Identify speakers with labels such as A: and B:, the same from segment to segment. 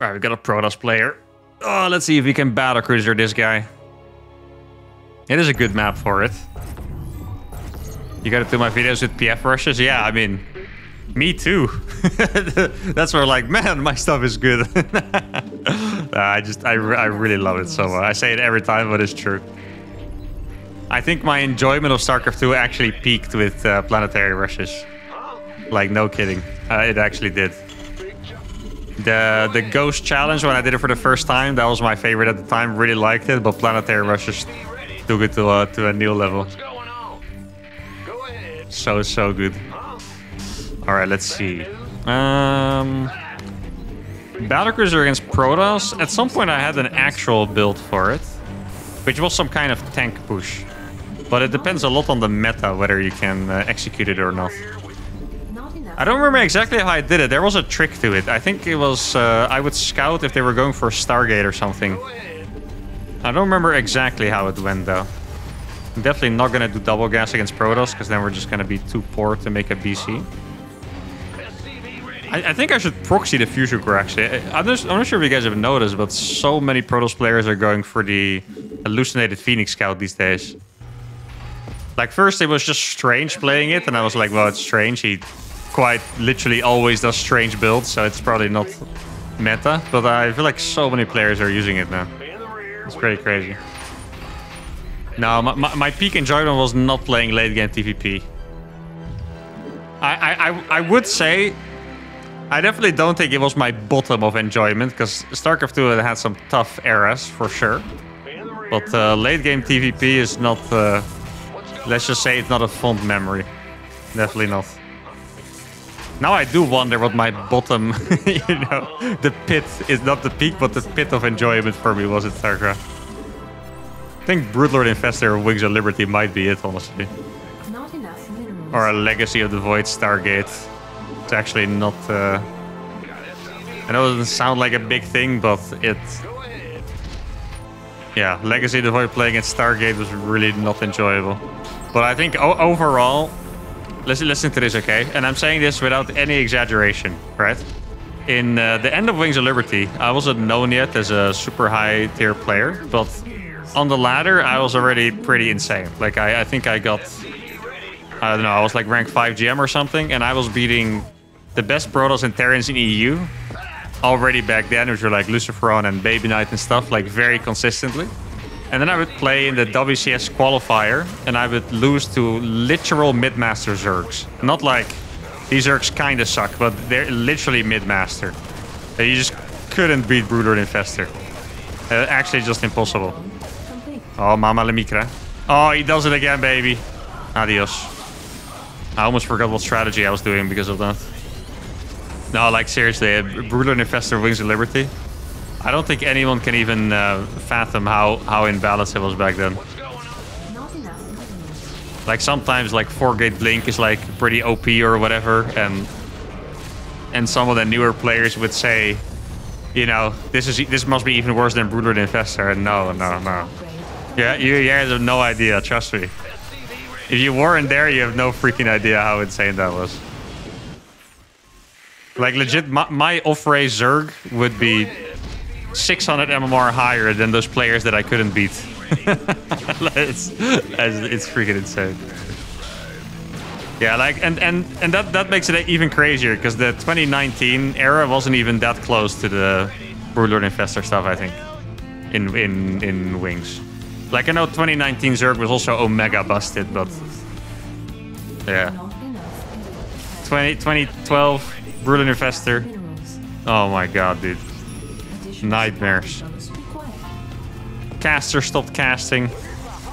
A: Alright, we got a Protoss player. Oh, let's see if we can Battlecruiser this guy. It is a good map for it. You gotta do my videos with PF rushes? Yeah, I mean, me too. That's where like, man, my stuff is good. I really love it so much. I say it every time, but it's true. I think my enjoyment of StarCraft 2 actually peaked with planetary rushes. Like, no kidding. It actually did. The Ghost Challenge, when I did it for the first time, that was my favorite at the time. Really liked it, but planetary rushes took it to a new level. So good. Alright, let's see. Battlecruiser against Protoss. At some point I had an actual build for it, which was some kind of tank push. But it depends a lot on the meta, whether you can execute it or not. I don't remember exactly how I did it. There was a trick to it. I think it was I would scout if they were going for a Stargate or something. I don't remember exactly how it went though. I'm definitely not going to do double gas against Protoss, because then we're just going to be too poor to make a BC. I think I should proxy the fusion core actually. I'm not sure if you guys have noticed, but so many Protoss players are going for the hallucinated Phoenix Scout these days. Like first it was just Strange playing it, and I was like, well, it's Strange. He quite literally always does strange builds, so it's probably not meta. But I feel like so many players are using it now. It's pretty crazy. No, my peak enjoyment was not playing late game TVP. I would say I definitely don't think it was my bottom of enjoyment, because StarCraft 2 had some tough eras for sure. But late game TVP is not, let's just say it's not a fond memory. Definitely not. Now I do wonder what my bottom, you know, the pit is not the peak, but the pit of enjoyment for me was in StarCraft. I think Broodlord Infestor or Wings of Liberty might be it, honestly.
B: Not enough minerals.
A: Or a Legacy of the Void Stargate. It's actually not... I know it doesn't sound like a big thing, but it... Yeah, Legacy of the Void playing at Stargate was really not enjoyable. But I think overall... Listen to this, okay? And I'm saying this without any exaggeration, right? In the end of Wings of Liberty, I wasn't known yet as a super high tier player, but on the ladder, I was already pretty insane. Like, I think I got... I don't know, I was like rank 5 GM or something, and I was beating the best Protoss and Terrans in EU already back then, which were like Luciferon and Baby Knight and stuff, like very consistently. And then I would play in the WCS qualifier, and I would lose to literal mid-master Zergs. Not like these Zergs kind of suck, but they're literally mid-master. You just couldn't beat Broodlord Infestor. Actually, just impossible. Oh, Mama La Micra. Oh, he does it again, baby. Adios. I almost forgot what strategy I was doing because of that. No, like seriously, Broodlord Infestor Wings of Liberty. I don't think anyone can even fathom how in balance it was back then. Like sometimes like 4-gate blink is like pretty OP or whatever, and some of the newer players would say, you know, this must be even worse than Broodlord Infestor. And no. Yeah, you guys have no idea, trust me. If you weren't there, you have no freaking idea how insane that was. Like legit, my off-race Zerg would be 600 MMR higher than those players that I couldn't beat. it's freaking insane. Yeah, like and that makes it even crazier, because the 2019 era wasn't even that close to the Broodlord Infestor stuff, I think, in Wings. Like I know 2019 Zerg was also Omega busted, but yeah. 2012 Broodlord Infestor. Oh my god, dude. Nightmares. Caster stopped casting.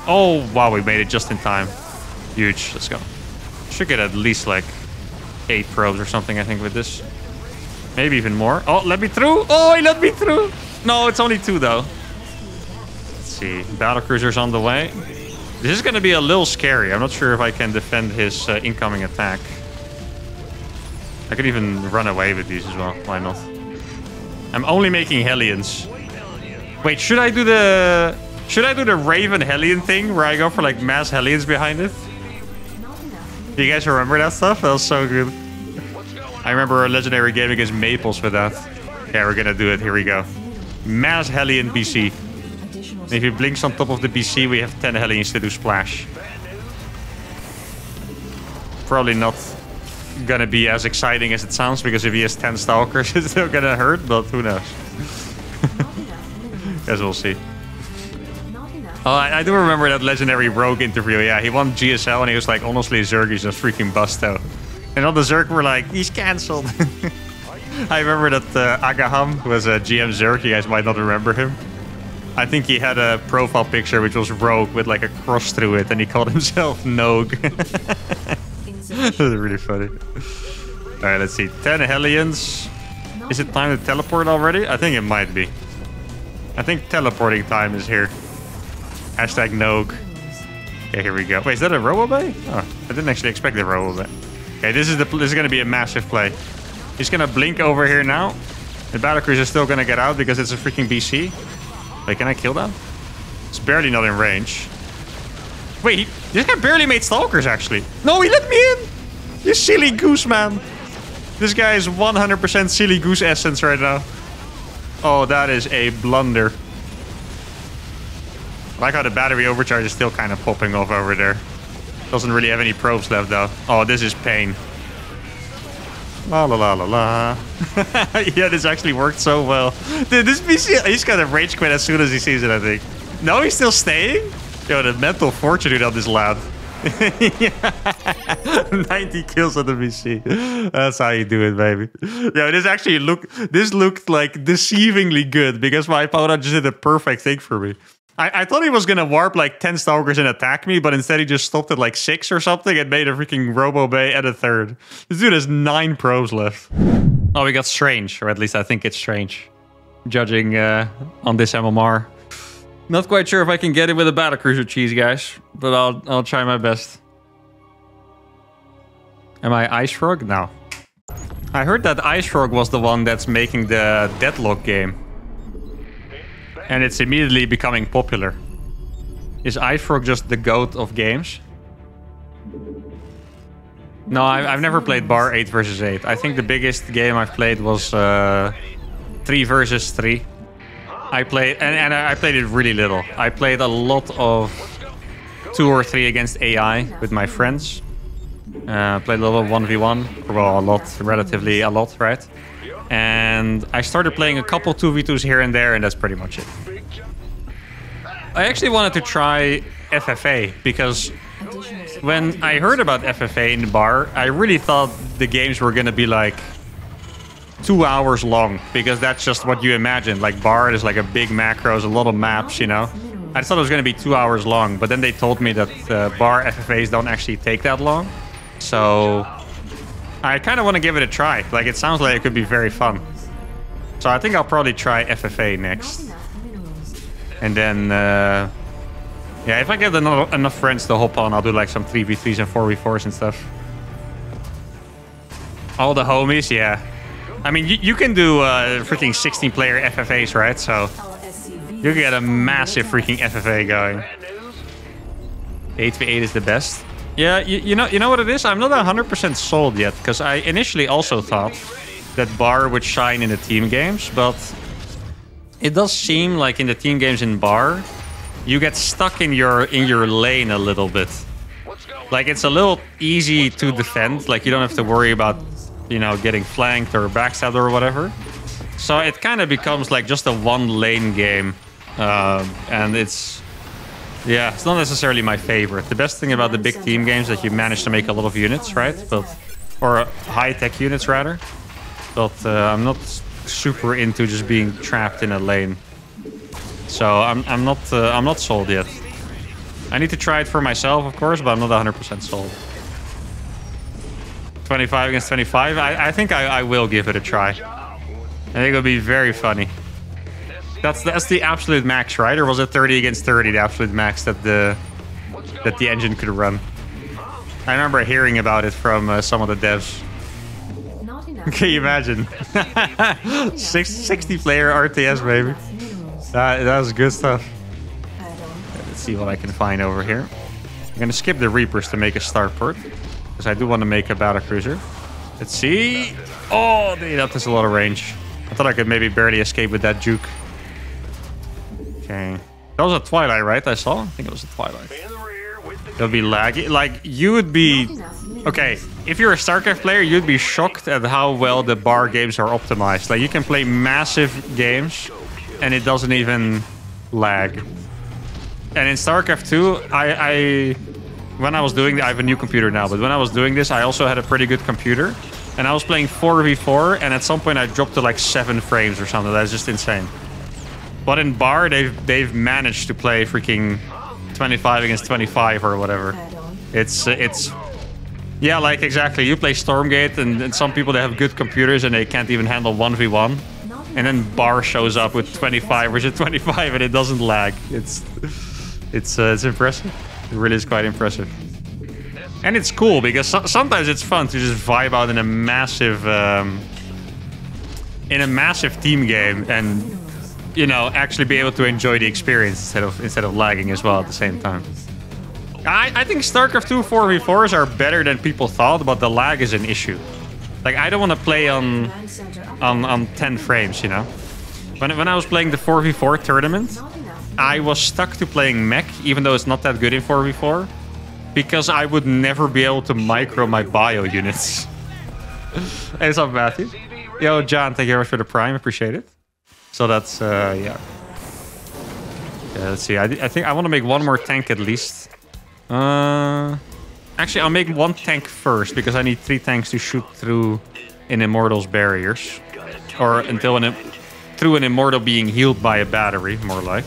A: Oh, wow, we made it just in time. Huge. Let's go. Should get at least like 8 probes or something, I think, with this. Maybe even more. Oh, let me through. Oh, he let me through. No, it's only 2, though. Let's see. Battlecruisers on the way. This is going to be a little scary. I'm not sure if I can defend his incoming attack. I could even run away with these as well. Why not? I'm only making Hellions. Wait, should I do the Raven Hellion thing where I go for like mass Hellions behind it? Do you guys remember that stuff? That was so good. I remember a legendary game against Maples with that. Yeah, we're gonna do it. Here we go. Mass Hellion BC.
B: Additional
A: And if he blinks on top of the BC, we have 10 Hellions to do splash. Probably not gonna be as exciting as it sounds, because if he has 10 Stalkers, it's still gonna hurt, but who knows?
B: not enough minerals.
A: Guess we'll see.
B: Not enough.
A: Oh, I do remember that legendary Rogue interview. Yeah, he won GSL and he was like, honestly, Zerg is a freaking busto. And all the Zerg were like, he's cancelled. I remember that Agaham was a GM Zerg. You guys might not remember him. I think he had a profile picture which was Rogue with like a cross through it, and he called himself Nogue. That was really funny. Alright, let's see. 10 Hellions. Is it time to teleport already? I think it might be. I think teleporting time is here. Hashtag Nogue. Okay, here we go. Wait, is that a Robobay? Oh, I didn't actually expect a Robobay. Okay, this is going to be a massive play. He's going to blink over here now. The Battlecruiser is still going to get out because it's a freaking BC. Wait, can I kill that? It's barely not in range. Wait, this guy barely made Stalkers, actually. No, he let me in! You silly goose, man. This guy is 100% silly goose essence right now. Oh, that is a blunder. I like how the battery overcharge is still kind of popping off over there. Doesn't really have any probes left, though. Oh, this is pain. La la la la la. Yeah, this actually worked so well. Dude, this PC, he's gonna rage quit as soon as he sees it, I think. No, he's still staying? Yo, the mental fortitude on this lad. 90 kills on the BC. That's how you do it, baby. Yo, this looked like deceivingly good because my opponent just did the perfect thing for me. I thought he was gonna warp like 10 Stalkers and attack me, but instead he just stopped at like 6 or something and made a freaking Robo-Bay at a third. This dude has 9 probes left. Oh, we got Strange, or at least I think it's Strange. Judging on this MMR. Not quite sure if I can get it with a Battlecruiser cheese, guys, but I'll try my best. Am I Ice Frog? No. I heard that Ice Frog was the one that's making the Deadlock game. And it's immediately becoming popular. Is Ice Frog just the GOAT of games? No, I've never played Bar 8 versus 8. I think the biggest game I've played was 3 versus 3. I played, and I played it really little. I played a lot of 2 or 3 against AI with my friends. Played a little 1v1. Well, a lot, relatively a lot, right? And I started playing a couple 2v2s here and there, and that's pretty much it. I actually wanted to try FFA, because when I heard about FFA in the bar, I really thought the games were going to be like 2 hours long, because that's just what you imagine. Like bar is like a big macros, a lot of maps, you know. I thought it was going to be 2 hours long, but then they told me that bar FFAs don't actually take that long. So I kind of want to give it a try. Like, it sounds like it could be very fun. So I think I'll probably try FFA next. And then, yeah, if I get enough friends to hop on, I'll do like some 3v3s and 4v4s and stuff. All the homies, yeah. I mean, you can do freaking 16-player FFAs, right? So you get a massive freaking FFA going. 8v8 is the best. Yeah, you know what it is? I'm not 100% sold yet, because I initially also thought that bar would shine in the team games, but it does seem like in the team games in bar, you get stuck in your lane a little bit. Like, it's a little easy to defend. Like, you don't have to worry about, you know, getting flanked or backstabbed or whatever. So it kind of becomes like just a one lane game, and it's. Yeah, it's not necessarily my favorite. The best thing about the big team games is that you manage to make a lot of units, right? Or high-tech units, rather. But I'm not super into just being trapped in a lane. So I'm not sold yet. I need to try it for myself, of course, but I'm not 100% sold. 25 against 25. I think I will give it a try. I think it'll be very funny. That's the absolute max, right? Or was it 30 against 30, the absolute max that the engine could run? I remember hearing about it from some of the devs. Can you imagine? 60-player RTS, baby. That was good stuff. Let's see what I can find over here. I'm gonna skip the Reapers to make a starport, because I do want to make a Battlecruiser. Let's see. Oh, that is a lot of range. I thought I could maybe barely escape with that juke. Okay. That was a Twilight, right? I saw? I think it was a Twilight. It would be laggy. Like, you would be... Okay, if you're a StarCraft player, you'd be shocked at how well the bar games are optimized. Like, you can play massive games, and it doesn't even lag. And in StarCraft 2, when I was doing... I have a new computer now, but when I was doing this, I also had a pretty good computer. And I was playing 4v4, and at some point I dropped to like 7 frames or something. That's just insane. But in bar, they've managed to play freaking 25 against 25 or whatever. It's yeah, like exactly. You play Stormgate, and some people, they have good computers and they can't even handle 1v1. And then bar shows up with 25 versus 25 and it doesn't lag. It's impressive. It really is quite impressive. And it's cool because sometimes it's fun to just vibe out in a massive team game and, you know, actually be able to enjoy the experience instead of lagging as well at the same time. I think StarCraft 2 4v4s are better than people thought, but the lag is an issue. Like, I don't want to play on 10 frames, you know. When I was playing the 4v4 tournament, I was stuck to playing mech, even though it's not that good in 4v4, because I would never be able to micro my bio units. Hey, what's up, Matthew? Yo, John, thank you very much for the prime. Appreciate it. So that's, yeah. Let's see. I think I want to make one more tank at least. Actually, I'll make one tank first because I need 3 tanks to shoot through an Immortal's barriers. Or until through an Immortal being healed by a battery, more like.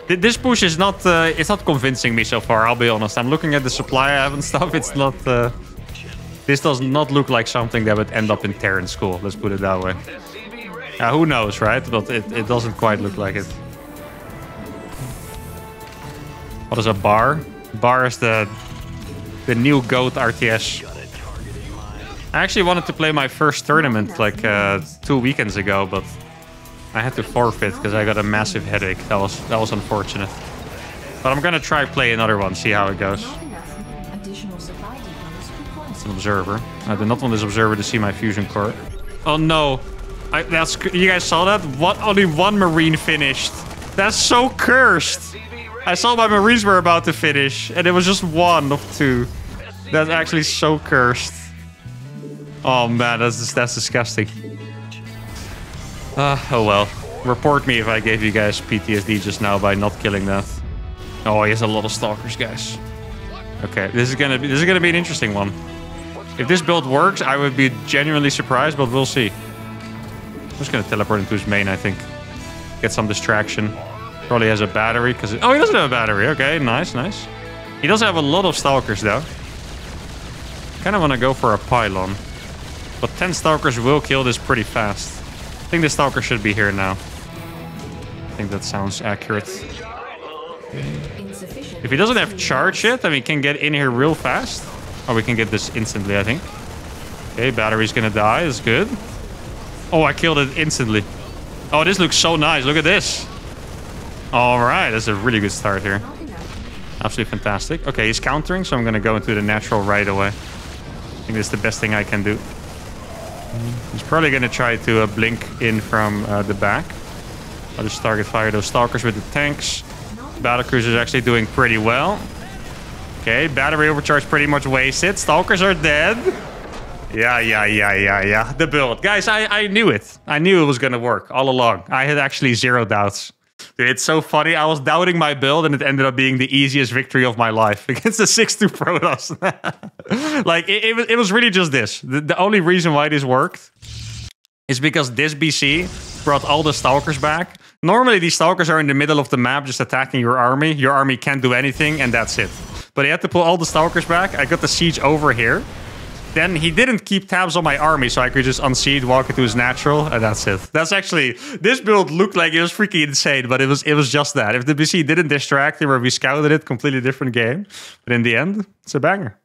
A: This push is not, it's not convincing me so far, I'll be honest. I'm looking at the supply I have and stuff. It's not, this does not look like something that would end up in Terran school. Let's put it that way. Who knows, right? But it doesn't quite look like it. What is a bar? Bar is the new GOAT RTS. I actually wanted to play my first tournament like 2 weekends ago, but I had to forfeit because I got a massive headache. That was unfortunate. But I'm gonna try play another one, see how it goes. It's an observer. I do not want this observer to see my fusion core. Oh no! You guys saw that? What? Only one Marine finished. That's so cursed. I saw my Marines were about to finish, and it was just 1 of 2. That's actually so cursed. Oh man, that's disgusting. Oh well. Report me if I gave you guys PTSD just now by not killing that. Oh, he has a lot of stalkers, guys. Okay, this is gonna be an interesting one. If this build works, I would be genuinely surprised, but we'll see. I'm just gonna teleport into his main, I think. Get some distraction. Probably has a battery, because... Oh, he doesn't have a battery. Okay, nice, nice. He does have a lot of stalkers, though. Kind of want to go for a pylon. But 10 stalkers will kill this pretty fast. I think the stalker should be here now. I think that sounds accurate. If he doesn't have charge yet, then we can get in here real fast. Or we can get this instantly, I think. Okay, battery's gonna die. That's good. Oh, I killed it instantly. Oh, this looks so nice. Look at this. All right, that's a really good start here. Absolutely fantastic. Okay, he's countering, so I'm going to go into the natural right away. I think that's the best thing I can do. He's probably going to try to blink in from the back. I'll just target fire those stalkers with the tanks. Battlecruisers is actually doing pretty well. Okay, battery overcharge pretty much wasted. Stalkers are dead. Yeah. The build. Guys, I knew it. I knew it was going to work all along. I had actually 0 doubts. Dude, it's so funny. I was doubting my build, and it ended up being the easiest victory of my life against the 6-2 Protoss. Like, it was really just this. The only reason why this worked is because this BC brought all the stalkers back. Normally, these stalkers are in the middle of the map just attacking your army. Your army can't do anything, and that's it. But he had to pull all the stalkers back. I got the siege over here. Then he didn't keep tabs on my army, so I could just unseed, walk into his natural, and that's it. That's actually... This build looked like it was freaking insane, but it was just that. If the BC didn't distract him or we scouted it, completely different game. But in the end, it's a banger.